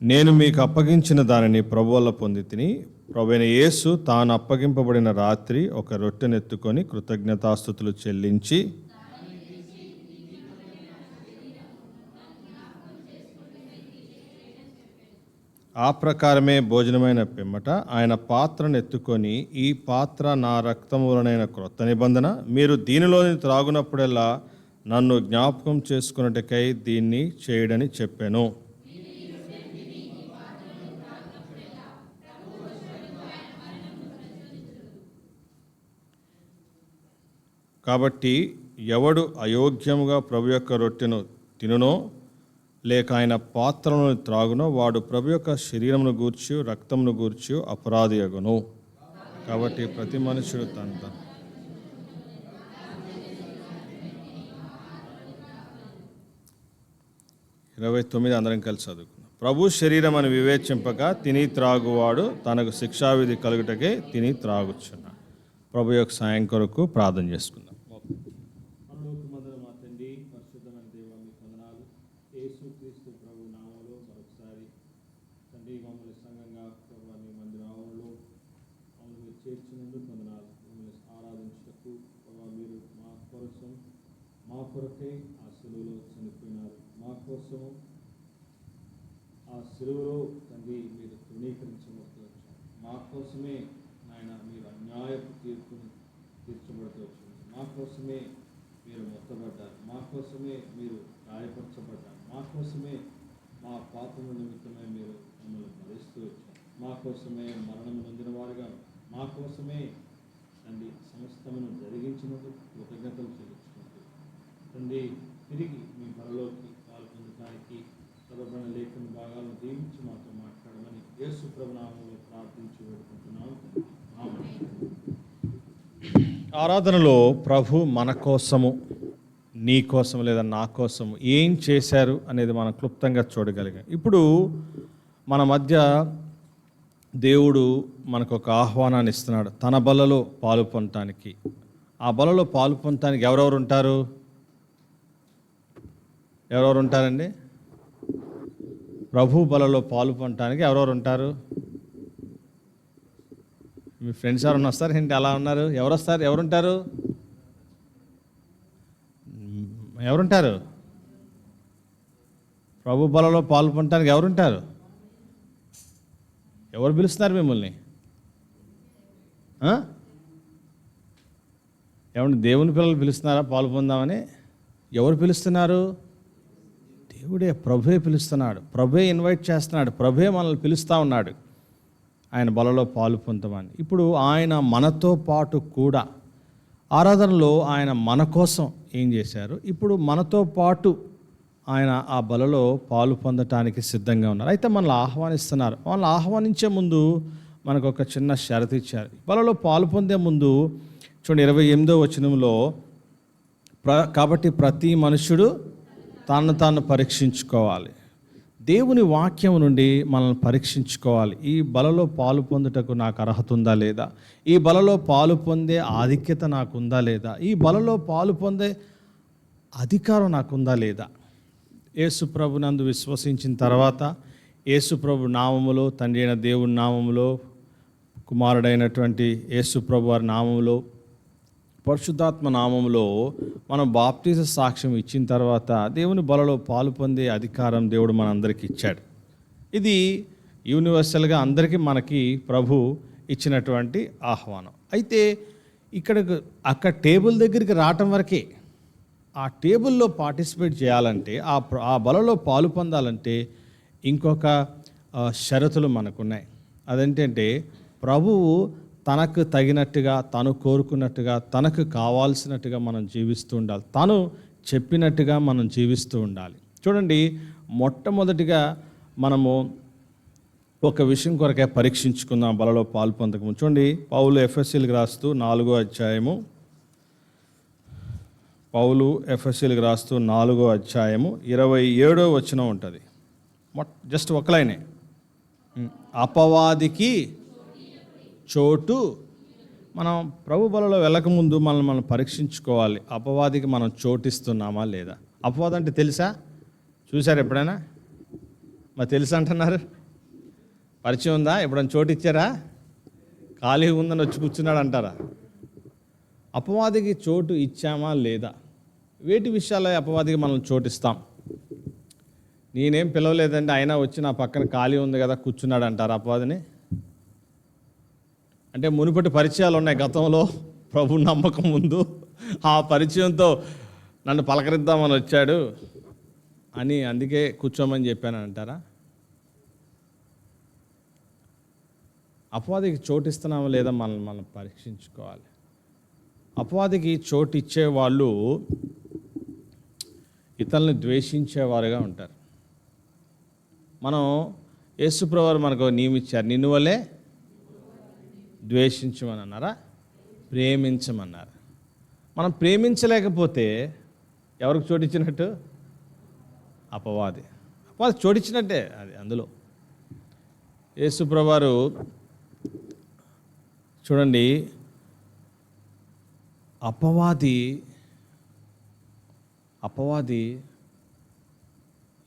నేను మీకు అప్పగించిన దానిని ప్రభు వల్ల పొంది తిని, ప్రభువైన యేసు తాను అప్పగింపబడిన రాత్రి ఒక రొట్టెనెత్తుకొని కృతజ్ఞతాస్తుతులు చెల్లించి, ఆ ప్రకారమే భోజనమైన పిమ్మట ఆయన పాత్రను ఎత్తుకొని, ఈ పాత్ర నా రక్తమూలనైన క్రొత్త నిబంధన, మీరు దీనిలోని త్రాగునప్పుడల్లా నన్ను జ్ఞాపకం చేసుకున్నట్టుకై దీన్ని చేయడని చెప్పాను. కాబట్టి ఎవడు అయోగ్యముగా ప్రభు యొక్క రొట్టెను తినునో లేక ఆయన పాత్రను త్రాగునో వాడు ప్రభు యొక్క శరీరమును గూర్చి రక్తమును గూర్చి అపరాధి అగును. కాబట్టి ప్రతి మనుషుడు తన 29 అందరం కలిసి చదువుకున్నాం. ప్రభు శరీరం అని వివేచింపక తిని త్రాగువాడు తనకు శిక్షావిధి కలుగుటకే తిని త్రాగుచున్నాడు. ప్రభు యొక్క సాయం కొరకు ప్రార్థన చేసుకుందాం. మా కొరకే ఆ సిలువలో చనిపోయినారు. మా కోసము ఆ సిలువలో తండ్రి మీరు తృణీకరించబడుతూ వచ్చారు. మా కోసమే నాయన మీరు అన్యాయపు తీర్పును తీర్చబడుతూ వచ్చారు. మా కోసమే మీరు మొత్తబడ్డారు. మా కోసమే మీరు గాయపరచబడ్డారు. మా కోసమే మా పాపము నిమిత్తమే మీరు మమ్మల్ని భరిస్తూ వచ్చారు. మా కోసమే మరణం నొందిన వారుగా మా కోసమే తండ్రి సమస్తమును జరిగించినందుకు కృతజ్ఞతలు చెల్లించుకుంటూ తండ్రి తిరిగి మీ పరలోకి పాలు పొందడానికి చదవబడిన లేఖన భాగాలను దీవించి మాతో మాట్లాడమని యేసు ప్రభు నామములో ప్రార్థించి వేడుకుంటున్నాను. ఆరాధనలో ప్రభు మన కోసము, నీ కోసం లేదా నా కోసం ఏం చేశారు అనేది మనం క్లుప్తంగా చూడగలిగాం. ఇప్పుడు మన మధ్య దేవుడు మనకు ఒక ఆహ్వానాన్ని ఇస్తున్నాడు, తన బలలో పాలు పొందటానికి. ఆ బలలో పాలు పొందటానికి ఎవరెవరు ఉంటారు? ఎవరెవరు ఉంటారండి? ప్రభు బలలో పాలు పొందటానికి ఎవరెవరు ఉంటారు? మీ ఫ్రెండ్స్ ఎవరన్నా వస్తారు ఏంటి అలా ఉన్నారు? ఎవరు వస్తారు? ఎవరుంటారు? ఎవరుంటారు? ప్రభు బలలో పాలు పొందటానికి ఎవరుంటారు? ఎవరు పిలుస్తున్నారు మిమ్మల్ని? ఏమంటే దేవుని పిల్లలు పిలుస్తున్నారా పాలు పొందామని? ఎవరు పిలుస్తున్నారు? దేవుడే, ప్రభువే పిలుస్తున్నాడు. ప్రభువే ఇన్వైట్ చేస్తున్నాడు. ప్రభువే మనల్ని పిలుస్తూ ఉన్నాడు ఆయన బలలో పాలు పొందమని. ఇప్పుడు ఆయన మనతో పాటు కూడా ఆరాధనలో ఆయన మన కోసం ఏం చేశారు, ఇప్పుడు మనతో పాటు ఆయన ఆ బలలో పాలు పొందటానికి సిద్ధంగా ఉన్నారు. అయితే మనల్ని ఆహ్వానిస్తున్నారు. మనల్ని ఆహ్వానించే ముందు మనకు ఒక చిన్న షరతు ఇచ్చారు. బలలో పాలు పొందే ముందు చూడండి 28వ వచనంలో, కాబట్టి ప్రతి మనుషుడు తను తాను పరీక్షించుకోవాలి. దేవుని వాక్యం నుండి మనల్ని పరీక్షించుకోవాలి. ఈ బలలో పాలు పొందుటకు నాకు అర్హత ఉందా లేదా? ఈ బలలో పాలు పొందే ఆధిక్యత నాకుందా లేదా? ఈ బలలో పాలు పొందే అధికారం నాకుందా లేదా? యేసుప్రభు నందు విశ్వసించిన తర్వాత యేసుప్రభు నామములో, తండ్రి అయిన దేవుని నామములో, కుమారుడైనటువంటి యేసుప్రభు వారి నామములో, పరిశుద్ధాత్మ నామములో మనం బాప్తిజ సాక్ష్యం ఇచ్చిన తర్వాత దేవుని బలలో పాలు పొందే అధికారం దేవుడు మనందరికీ ఇచ్చాడు. ఇది యూనివర్సల్గా అందరికీ మనకి ప్రభు ఇచ్చినటువంటి ఆహ్వానం. అయితే అక్కడ టేబుల్ దగ్గరికి రావటం వరకే. ఆ టేబుల్లో పార్టిసిపేట్ చేయాలంటే, ఆ బలలో పాలు పొందాలంటే ఇంకొక షరతులు మనకున్నాయి. అదేంటంటే ప్రభువు తనకు తగినట్టుగా, తను కోరుకున్నట్టుగా, తనకు కావాల్సినట్టుగా మనం జీవిస్తూ ఉండాలి. తను చెప్పినట్టుగా మనం జీవిస్తూ ఉండాలి. చూడండి, మొట్టమొదటిగా మనము ఒక విషయం కొరకే పరీక్షించుకుందాం బలలో పాలు పొందకము. చూడండి, పౌలు ఎఫెసీలకు రాస్తూ 4వ అధ్యాయము, పౌలు ఎఫెసీలకు రాస్తూ 4వ అధ్యాయము 27వ వచనం ఉంటుంది. జస్ట్ ఒక లైనే, అపవాదికి చోటు. మనం ప్రభు బలలో వెళ్ళకముందు మనం పరీక్షించుకోవాలి, అపవాదికి మనం చోటిస్తున్నామా లేదా? అపవాదం అంటే తెలుసా? చూసారు ఎప్పుడైనా? మరి తెలుసు అంటున్నారు. పరిచయం ఉందా? ఎప్పుడైనా చోటు ఇచ్చారా? ఖాళీ ఉందని వచ్చి కూర్చున్నాడు అంటారా? అపవాదికి చోటు ఇచ్చామా లేదా? వేటి విషయాల్లో అపవాదికి మనం చోటు ఇస్తాం? నేనేం పిలవలేదండి, అయినా వచ్చి నా పక్కన ఖాళీ ఉంది కదా కూర్చున్నాడు అంటారు అపవాదిని. అంటే మునుపటి పరిచయాలు ఉన్నాయి గతంలో, ప్రభు నమ్మకం ముందు ఆ పరిచయంతో నన్ను పలకరిద్దామని వచ్చాడు అని అందుకే కూర్చోమని చెప్పాను అంటారా? అపవాదికి చోటు ఇస్తున్నామా లేదా మనం పరీక్షించుకోవాలి. అపవాదికి చోటు ఇచ్చేవాళ్ళు ఇతరులను ద్వేషించేవారుగా ఉంటారు. మనం యేసుప్రభువారు మనకు నియమించారు, నిన్ను వలే ద్వేషించమని అన్నారా? ప్రేమించమన్నారు. మనం ప్రేమించలేకపోతే ఎవరికి చోటిచ్చినట్టు? అపవాది చోటిచ్చినట్టే అది. అందులో యేసుప్రభువారు చూడండి, అపవాది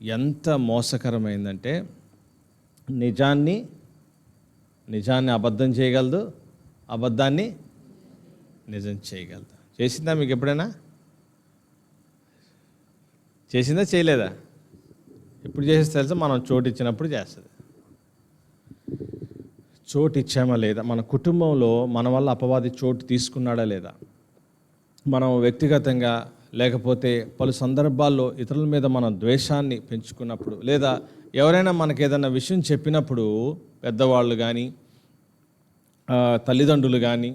ఎంత మోసకరమైందంటే నిజాన్ని అబద్ధం చేయగలదు, అబద్ధాన్ని నిజం చేయగలదు. చేసిందా మీకు ఎప్పుడైనా? చేసిందా చేయలేదా? ఎప్పుడు చేసేది తెలుసా? మనం చోటు ఇచ్చినప్పుడు చేస్తుంది. చోటు ఇచ్చామా లేదా? మన కుటుంబంలో మన వల్ల అపవాది చోటు తీసుకున్నాడా లేదా? మనం వ్యక్తిగతంగా లేకపోతే పలు సందర్భాల్లో ఇతరుల మీద మనం ద్వేషాన్ని పెంచుకున్నప్పుడు, లేదా ఎవరైనా మనకు ఏదైనా విషయం చెప్పినప్పుడు, పెద్దవాళ్ళు కానీ, తల్లిదండ్రులు కానీ,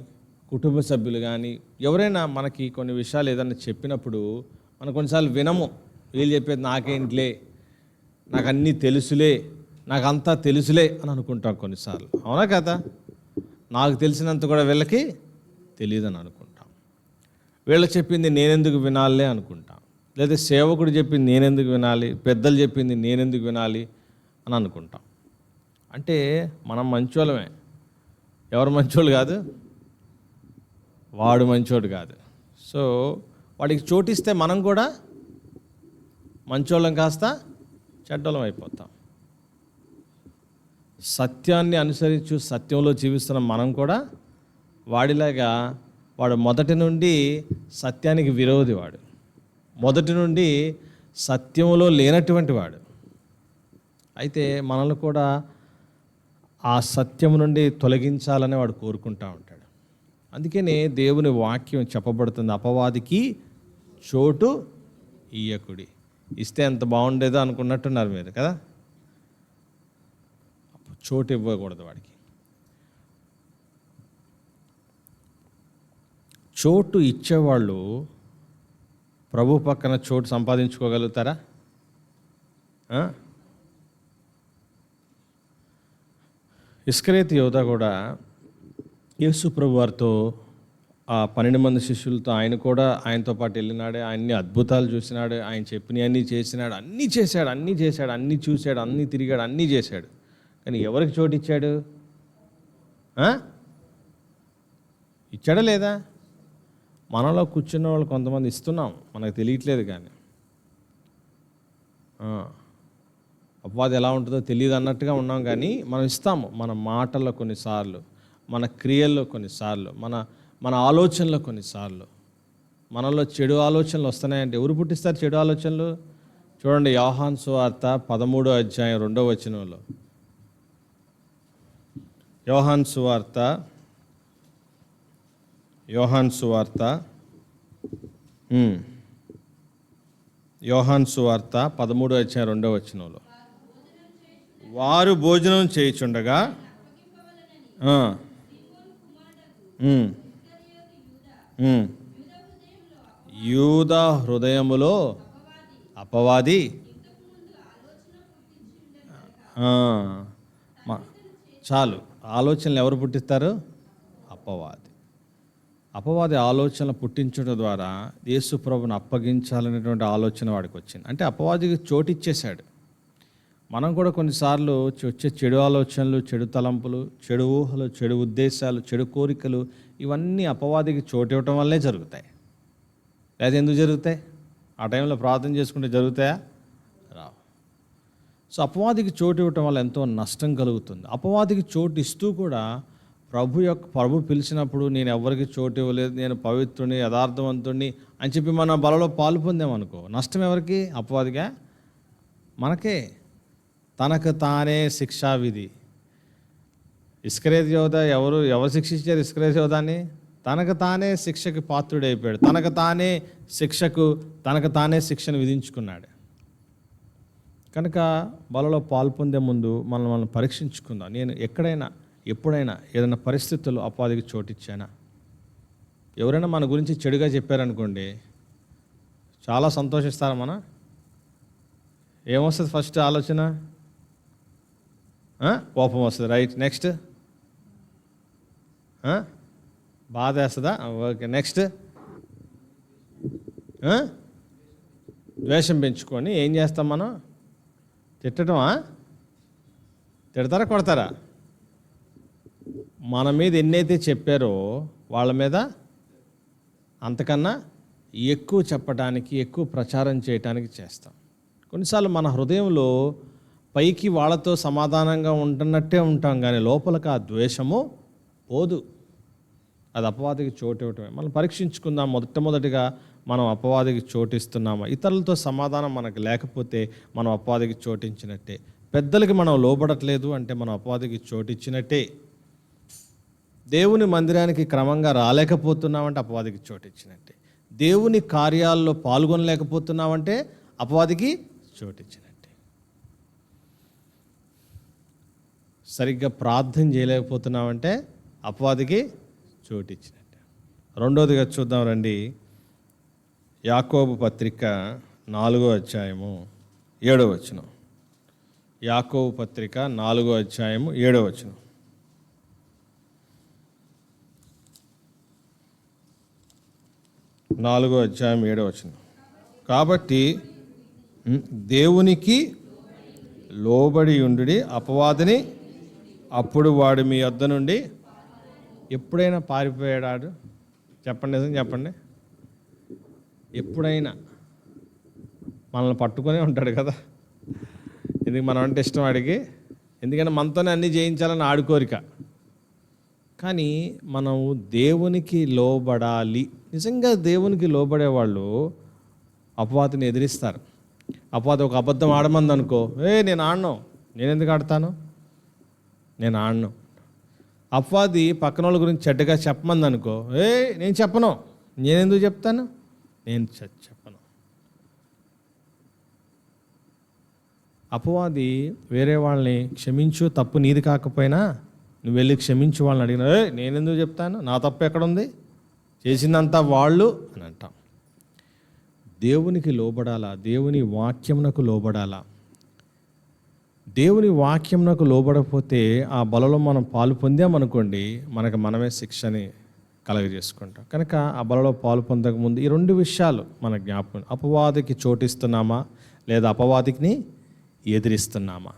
కుటుంబ సభ్యులు కానీ ఎవరైనా మనకి కొన్ని విషయాలు ఏదైనా చెప్పినప్పుడు మనం కొన్నిసార్లు వినము. వీళ్ళు చెప్పేది నాకేంట్లే, నాకు అన్నీ తెలుసులే, నాకంతా తెలుసులే అని అనుకుంటాం కొన్నిసార్లు. అవునా కదా? నాకు తెలిసినంత కూడా వీళ్ళకి తెలియదని అనుకుంటాం. వీళ్ళు చెప్పింది నేనెందుకు వినాలే అనుకుంటాం. లేదా సేవకుడు చెప్పింది నేనెందుకు వినాలి, పెద్దలు చెప్పింది నేనెందుకు వినాలి అని అనుకుంటాం. అంటే మనం మంచోళ్ళమే. ఎవరు మంచోళ్ళు కాదు? వాడు మంచోడు కాదు. సో వాడికి చోటిస్తే మనం కూడా మంచోళ్ళం కాస్త చెడ్డోళ్ళం అయిపోతాం. సత్యాన్ని అనుసరించు సత్యంలో జీవిస్తున్న మనం కూడా వాడిలాగా, వాడు మొదటి నుండి సత్యానికి విరోధి, వాడు మొదటి నుండి సత్యంలో లేనటువంటి వాడు. అయితే మనల్ని కూడా ఆ సత్యం నుండి తొలగించాలని వాడు కోరుకుంటూ ఉంటాడు. అందుకనే దేవుని వాక్యం చెప్పబడుతుంది, అపవాదికి చోటు ఇయ్యకుడి. ఇస్తే ఎంత బాగుండేదో అనుకున్నట్టున్నారు మీరు కదా. చోటు ఇవ్వకూడదు వాడికి. చోటు ఇచ్చేవాళ్ళు ప్రభు పక్కన చోటు సంపాదించుకోగలుగుతారా? ఇస్కరియోతు యోధా కూడా యేసు ప్రభు వారితో ఆ 12 మంది శిష్యులతో ఆయన కూడా ఆయనతో పాటు వెళ్ళినాడే, ఆయన్ని అద్భుతాలు చూసినాడు, ఆయన చెప్పినవన్నీ చేసినాడు, అన్నీ చేశాడు, అన్నీ చూశాడు, అన్నీ తిరిగాడు, అన్నీ చేశాడు. కానీ ఎవరికి చోటు ఇచ్చాడు? ఇచ్చాడా లేదా? మనలో కూర్చున్న వాళ్ళు కొంతమంది ఇస్తున్నాం, మనకు తెలియట్లేదు. కానీ అపవాది ఎలా ఉంటుందో తెలియదు అన్నట్టుగా ఉన్నాం. కానీ మనం ఇస్తాము, మన మాటల్లో కొన్నిసార్లు, మన క్రియల్లో కొన్నిసార్లు, మన ఆలోచనలో కొన్నిసార్లు. మనలో చెడు ఆలోచనలు వస్తున్నాయంటే ఎవరు పుట్టిస్తారు చెడు ఆలోచనలు? చూడండి, యోహాను సువార్త 13వ అధ్యాయం 2వ వచనంలో. యోహాను సువార్త 13వ అధ్యాయం 2వ వచనంలో, వారు భోజనం చేయుచుండగా యూదా హృదయములో అపవాది చాలు. ఆలోచనలు ఎవరు పుట్టిస్తారు? అపవాది ఆలోచనలు పుట్టించడం ద్వారా యేసు ప్రభువును అప్పగించాలనేటువంటి ఆలోచన వాడికి వచ్చింది. అంటే అపవాదికి చోటు ఇచ్చేశాడు. మనం కూడా కొన్నిసార్లు వచ్చే చెడు ఆలోచనలు, చెడు తలంపులు, చెడు ఊహలు, చెడు ఉద్దేశాలు, చెడు కోరికలు, ఇవన్నీ అపవాదికి చోటు ఇవ్వటం వల్లే జరుగుతాయి. లేదా ఎందుకు జరుగుతాయి? ఆ టైంలో ప్రార్థన చేసుకుంటే జరుగుతాయా? రావు. సో అపవాదికి చోటు ఇవ్వటం వల్ల ఎంతో నష్టం కలుగుతుంది. అపవాదికి చోటు ఇస్తూ కూడా ప్రభు పిలిచినప్పుడు నేను ఎవరికి చోటు ఇవ్వలేదు, నేను పవిత్రుని యథార్థవంతుడిని అని చెప్పి మన బలలో పాలు పొందామనుకో, నష్టం ఎవరికి? అపవాదిగా మనకే. తనకు తానే శిక్షా విధి. ఇస్కరేతు యోధ ఎవరు శిక్షించారు ఇస్కరేతు యోధాన్ని? తనకు తానే శిక్షకు పాత్రుడైపోయాడు. తనకు తానే శిక్షను విధించుకున్నాడు. కనుక బలలో పాలు పొందే ముందు మనం పరీక్షించుకుందాం. నేను ఎప్పుడైనా ఏదైనా పరిస్థితుల్లో అపవాదికి చోటిచ్చానా? ఎవరైనా మన గురించి చెడుగా చెప్పారనుకోండి, చాలా సంతోషిస్తారా? ఏమొస్తుంది ఫస్ట్ ఆలోచన? కోపం వస్తుంది, రైట్. నెక్స్ట్ బాధ వేస్తుందా? ఓకే. నెక్స్ట్ ద్వేషం పెంచుకొని ఏం చేస్తాం మనం? తిట్టడమా? తిడతారా, కొడతారా? మన మీద ఎన్నైతే చెప్పారో వాళ్ళ మీద అంతకన్నా ఎక్కువ చెప్పడానికి, ఎక్కువ ప్రచారం చేయడానికి చేస్తాం. కొన్నిసార్లు మన హృదయంలో పైకి వాళ్ళతో సమాధానంగా ఉంటున్నట్టే ఉంటాం, కానీ లోపలికి ఆ ద్వేషము పోదు. అది అపవాదికి చోటు ఇవ్వటమే. మనం పరీక్షించుకుందాం. మొదటిగా మనం అపవాదికి చోటిస్తున్నామా? ఇతరులతో సమాధానం మనకు లేకపోతే మనం అపవాదికి చోటించినట్టే. పెద్దలకి మనం లోబడట్లేదు అంటే మనం అపవాదికి చోటిచ్చినట్టే. దేవుని మందిరానికి క్రమంగా రాలేకపోతున్నామంటే అపవాదికి చోటిచ్చినట్టే. దేవుని కార్యాల్లో పాల్గొనలేకపోతున్నామంటే అపవాదికి చోటిచ్చినట్టే. సరిగ్గా ప్రార్థన చేయలేకపోతున్నామంటే అపవాదికి చోటిచ్చినట్టే. రెండోదిగా చూద్దాం రండి. యాకోబు పత్రిక 4వ అధ్యాయము 7వ వచనం. యాకోబు పత్రిక 4వ అధ్యాయము 7వ వచనం. కాబట్టి దేవునికి లోబడి ఉండుడి, అపవాదిని, అప్పుడు వాడు మీ వద్ద నుండి. ఎప్పుడైనా పారిపోయాడు? చెప్పండి, నిజం చెప్పండి. ఎప్పుడైనా మనల్ని పట్టుకునే ఉంటాడు కదా. ఎందుకు? మనం అంటే ఇష్టం వాడికి. ఎందుకంటే మనతోనే అన్నీ చేయించాలని ఆడుకోరిక. కానీ మనం దేవునికి లోబడాలి. నిజంగా దేవునికి లోబడేవాళ్ళు అపవాదిని ఎదిరిస్తారు. అపవాది ఒక అబద్ధం ఆడమంది అనుకో, నేను ఆడను. నేను ఎందుకు ఆడతాను? నేను ఆడను. అపవాది పక్కన వాళ్ళ గురించి చెడ్డగా చెప్పమంది అనుకో, నేను చెప్పను. నేనెందుకు చెప్తాను? నేను చెప్పను. అపవాది వేరే వాళ్ళని క్షమించు, తప్పు నీది కాకపోయినా నువ్వు వెళ్ళి క్షమించు వాళ్ళని అడిగినా, నేనెందుకు చెప్తాను? నా తప్పు ఎక్కడుంది? చేసిందంతా వాళ్ళు అని అంటాం. దేవునికి లోబడాలా? దేవుని వాక్యమునకు లోబడాలా? దేవుని వాక్యమునకు లోబడకపోతే ఆ బలలో మనం పాలు పొందామనుకోండి, మనమే శిక్షని కలగజేసుకుంటాం. కనుక ఆ బలలో పాలు పొందకముందు ఈ 2 విషయాలు మన జ్ఞాపకం. అపవాదికి చోటిస్తున్నామా లేదా అపవాదిని ఎదిరిస్తున్నామా?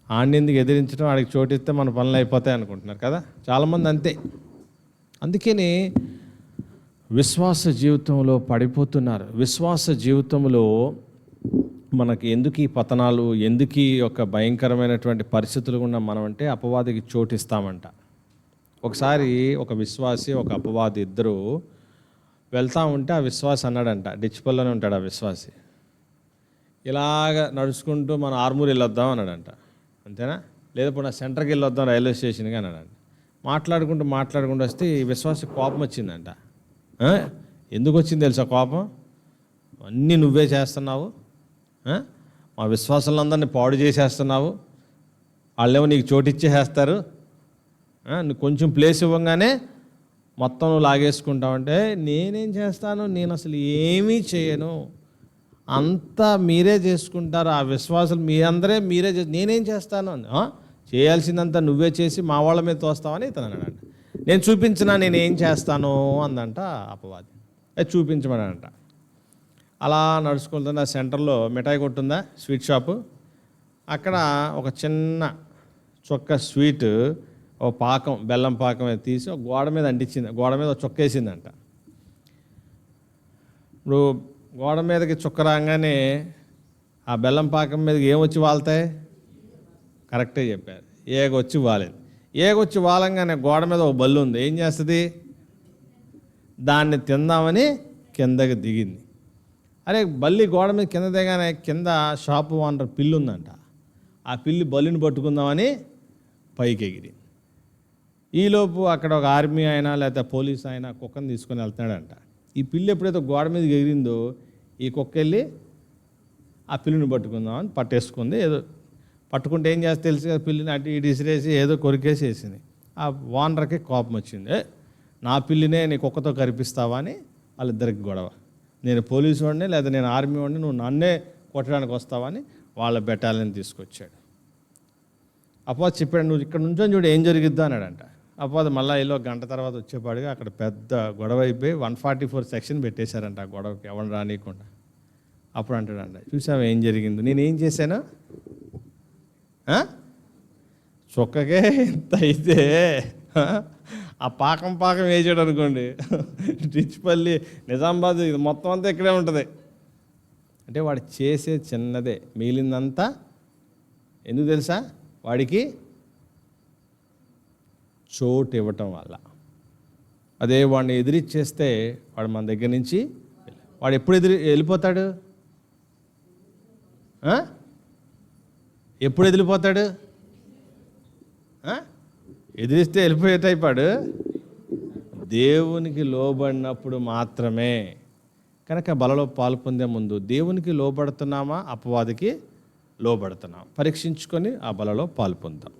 ఆడిని ఎందుకు ఎదిరించడం? ఆడికి చోటిస్తే మన పనులు అయిపోతాయి అనుకుంటున్నారు కదా చాలామంది. అంతే. అందుకని విశ్వాస జీవితంలో పడిపోతున్నారు. విశ్వాస జీవితంలో మనకి ఎందుకు ఈ పతనాలు, ఎందుకు ఈ యొక్క భయంకరమైనటువంటి పరిస్థితులు ఉన్న మనం అంటే అపవాదికి చోటిస్తామంట. ఒకసారి ఒక విశ్వాసి, ఒక అపవాది ఇద్దరు వెళ్తూ ఉంటే ఆ విశ్వాసి అన్నాడంట, డిచ్చిపల్లోనే ఉంటాడు ఆ విశ్వాసి, ఇలాగ నడుచుకుంటూ మన ఆర్మూర్ వెళ్ళొద్దాం అన్నాడంట. అంతేనా? లేకపోతే నా సెంటర్కి వెళ్ళొద్దాం రైల్వే స్టేషన్కి అన్నాడంట. మాట్లాడుకుంటూ వస్తే ఈ విశ్వాసి కోపం వచ్చిందంట. ఎందుకు వచ్చింది తెలుసా కోపం? అన్నీ నువ్వే చేస్తున్నావు, మా విశ్వాసాలందరినీ పాడు చేసేస్తున్నావు, వాళ్ళేమో నీకు చోటిచ్చేసేస్తారు, నువ్వు కొంచెం ప్లేస్ ఇవ్వగానే మొత్తం నువ్వు లాగేసుకుంటావంటే నేనేం చేస్తాను? నేను అసలు ఏమీ చేయను, అంతా మీరే చేసుకుంటారు, ఆ విశ్వాసాలు మీరే నేనేం చేస్తాను? చేయాల్సిందంతా నువ్వే చేసి మా వాళ్ళ మీద తోస్తావని ఇతను అన్నాడంట. నేను చూపించినా నేనేం చేస్తాను అందంట అపవాది. చూపించమనంట. అలా నడుచుకుంటున్న సెంటర్లో మిఠాయి కొట్టుందా, స్వీట్ షాపు. అక్కడ ఒక చిన్న చొక్క స్వీట్, ఓ పాకం, బెల్లం పాకం తీసి ఒక గోడ మీద అంటించింది. గోడ మీద చొక్క వేసిందంట. ఇప్పుడు గోడ మీదకి చుక్క రాగానే ఆ బెల్లం పాకం మీదకి ఏమొచ్చి వాళ్తాయి? కరెక్టే చెప్పారు, ఏగొచ్చి వాలేదు. ఏగొచ్చి వాలంగానే గోడ మీద ఒక బల్లి ఉంది, ఏం చేస్తుంది? దాన్ని తిందామని కిందకి దిగింది. అరే బల్లి గోడ మీద కింద దిగానే కింద షాపు ఓనర్ పిల్లి ఉందంట. ఆ పిల్లి బల్లిని పట్టుకుందామని పైకి ఎగిరి. ఈలోపు అక్కడ ఒక ఆర్మీ అయినా లేకపోతే పోలీస్ అయినా కుక్కను తీసుకొని వెళ్తున్నాడంట. ఈ పిల్లి ఎప్పుడైతే గోడ మీదకి ఎగిరిందో ఈ కుక్క వెళ్ళి ఆ పిల్లిని పట్టుకుందామని పట్టేసుకుంది. ఏదో పట్టుకుంటే ఏం చేస్తే తెలుసు కదా, పిల్లిని అటు ఇటు ఇసిరేసి ఏదో కొరికేసి వేసింది. ఆ ఓనర్కి కోపం వచ్చింది, నా పిల్లినే నీ కుక్కతో కరిపిస్తావా అని వాళ్ళిద్దరికి గొడవ. నేను పోలీసు వాడిని లేదా నేను ఆర్మీ వాడిని, నువ్వు నన్నే కొట్టడానికి వస్తావని వాళ్ళ బెటాలియన్ తీసుకొచ్చాడు. అపోజ్ చెప్పాడు, నువ్వు ఇక్కడ నుంచొని చూడు ఏం జరిగిద్దా అన్నాడంట. అపోజ్ మళ్ళీ ఇలా గంట తర్వాత వచ్చేపాడుగా అక్కడ పెద్ద గొడవ అయిపోయి 144 సెక్షన్ పెట్టేశారంట ఆ గొడవకి, ఎవరిని రానియకుండా. అప్పుడు అంటాడంట, చూసావా ఏం జరిగిందో, నేనేం చేశాను? చొక్కకే ఇంత అయితే ఆ పాకం వేసాడు అనుకోండి, రిచ్పల్లి నిజామాబాద్ ఇది మొత్తం అంతా ఇక్కడే ఉంటుంది. అంటే వాడు చేసే చిన్నదే, మిగిలిందంతా ఎందుకు తెలుసా? వాడికి చోటు ఇవ్వటం వల్ల. అదే వాడిని ఎదిరిచ్చేస్తే వాడు మన దగ్గర నుంచి వాడు ఎప్పుడు వెళ్ళిపోతాడు? ఎప్పుడు ఎదిరిపోతాడు? ఎదిరిస్తే వెళ్ళిపోయే టైపాడు. దేవునికి లోబడినప్పుడు మాత్రమే. కనుక బలలో పాల్పొందే ముందు దేవునికి లోబడుతున్నామా, అపవాదికి లోబడుతున్నామా పరీక్షించుకొని ఆ బలలో పాల్పొందాం.